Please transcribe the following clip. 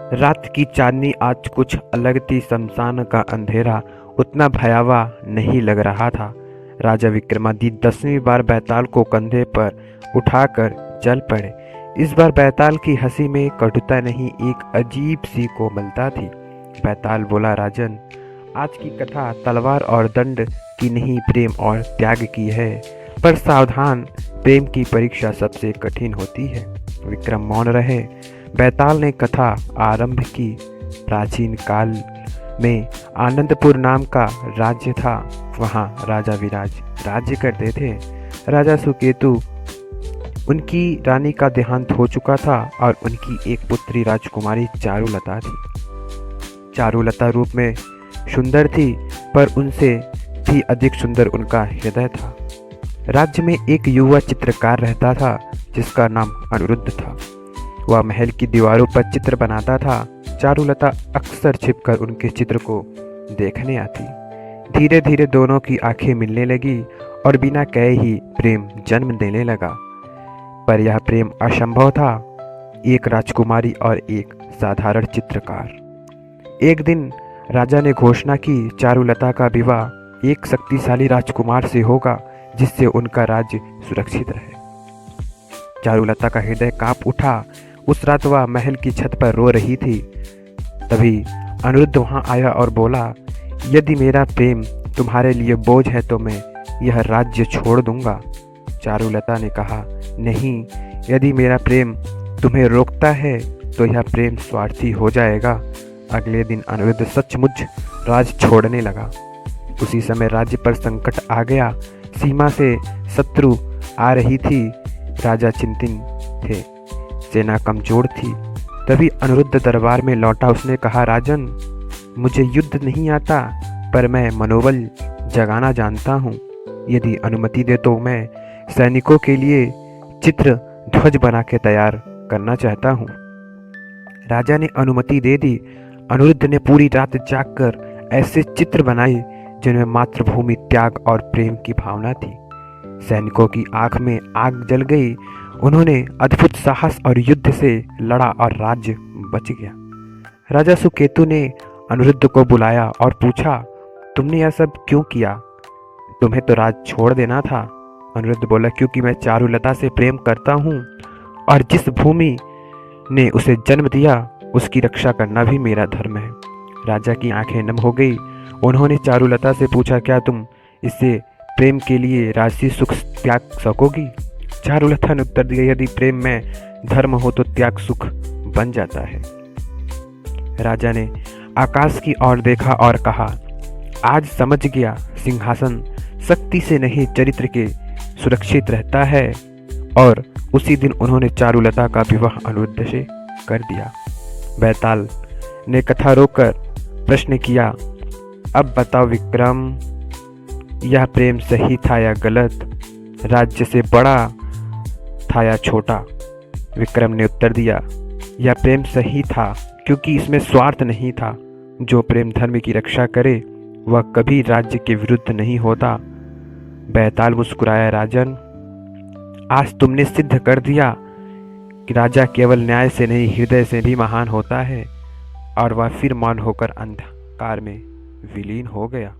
रात की चांदनी आज कुछ अलग थी। शमशान का अंधेरा उतना भयावह नहीं लग रहा था। राजा विक्रमादित्य 10वीं बार बैताल को कंधे पर उठाकर चल पड़े। इस बार बैताल की हंसी में कटुता नहीं, एक अजीब सी कोमलता थी। बैताल बोला, राजन, आज की कथा तलवार और दंड की नहीं, प्रेम और त्याग की है। पर सावधान, प्रेम की परीक्षा सबसे कठिन होती है। विक्रम मौन रहे। बैताल ने कथा आरंभ की। प्राचीन काल में आनंदपुर नाम का राज्य था। वहाँ राजा विराज राज्य करते थे। राजा सुकेतु, उनकी रानी का देहांत हो चुका था और उनकी एक पुत्री राजकुमारी चारुलता थी। चारुलता रूप में सुंदर थी, पर उनसे भी अधिक सुंदर उनका हृदय था। राज्य में एक युवा चित्रकार रहता था जिसका नाम अनिरुद्ध था। वह महल की दीवारों पर चित्र बनाता था। चारुलता अक्सर छिपकर उनके चित्र को देखने आती। धीरे धीरे दोनों की आंखें मिलने लगी और बिना कहे ही प्रेम जन्म देने लगा। पर यह प्रेम असंभव था। एक राजकुमारी और एक साधारण चित्रकार। एक दिन राजा ने घोषणा की, चारुलता का विवाह एक शक्तिशाली राजकुमार से होगा जिससे उनका राज्य सुरक्षित रहे। चारुलता का हृदय कांप उठा। उस रात वह महल की छत पर रो रही थी। तभी अनिरुद्ध वहां आया और बोला, यदि मेरा प्रेम तुम्हारे लिए बोझ है तो मैं यह राज्य छोड़ दूंगा। चारुलता ने कहा, नहीं, यदि मेरा प्रेम तुम्हें रोकता है तो यह प्रेम स्वार्थी हो जाएगा। अगले दिन अनिरुद्ध सचमुच राज छोड़ने लगा। उसी समय राज्य पर संकट आ गया। सीमा से शत्रु आ रही थी। राजा चिंतित थे, सेना कमजोर थी। तभी अनिरुद्ध दरबार में लौटा। उसने कहा, राजन, मुझे युद्ध नहीं आता, पर मैं मनोबल जगाना जानता हूँ। यदि अनुमति दे तो मैं सैनिकों के लिए चित्र ध्वज बना के तैयार करना चाहता हूँ। राजा ने अनुमति दे दी। अनिरुद्ध ने पूरी रात जागकर ऐसे चित्र बनाए जिनमें मातृभूमि, त्याग और प्रेम की भावना थी। सैनिकों की आंख में आग जल गई। उन्होंने अद्भुत साहस और युद्ध से लड़ा और राज्य बच गया। राजा सुकेतु ने अनिरुद्ध को बुलाया और पूछा, तुमने यह सब क्यों किया? तुम्हें तो राज छोड़ देना था। अनिरुद्ध बोला, क्योंकि मैं चारुलता से प्रेम करता हूँ और जिस भूमि ने उसे जन्म दिया उसकी रक्षा करना भी मेरा धर्म है। राजा की आंखें नम हो गई। उन्होंने चारुलता से पूछा, क्या तुम इससे प्रेम के लिए राजसी सुख त्याग सकोगी? चारुलता ने उत्तर दिया, यदि प्रेम में धर्म हो तो त्याग सुख बन जाता है। राजा ने आकाश की ओर देखा और कहा, आज समझ गया, सिंहासन शक्ति से नहीं चरित्र के सुरक्षित रहता है। और उसी दिन उन्होंने चारुलता का विवाह अनिरुद्ध से कर दिया। बैताल ने कथा रोककर प्रश्न किया, अब बताओ विक्रम, यह प्रेम सही था या गलत? राज्य से बड़ा था या छोटा? विक्रम ने उत्तर दिया, यह प्रेम सही था क्योंकि इसमें स्वार्थ नहीं था। जो प्रेम धर्म की रक्षा करे वह कभी राज्य के विरुद्ध नहीं होता। बैताल मुस्कुराया, राजन, आज तुमने सिद्ध कर दिया कि राजा केवल न्याय से नहीं, हृदय से भी महान होता है। और वह फिर मौन होकर अंधकार में विलीन हो गया।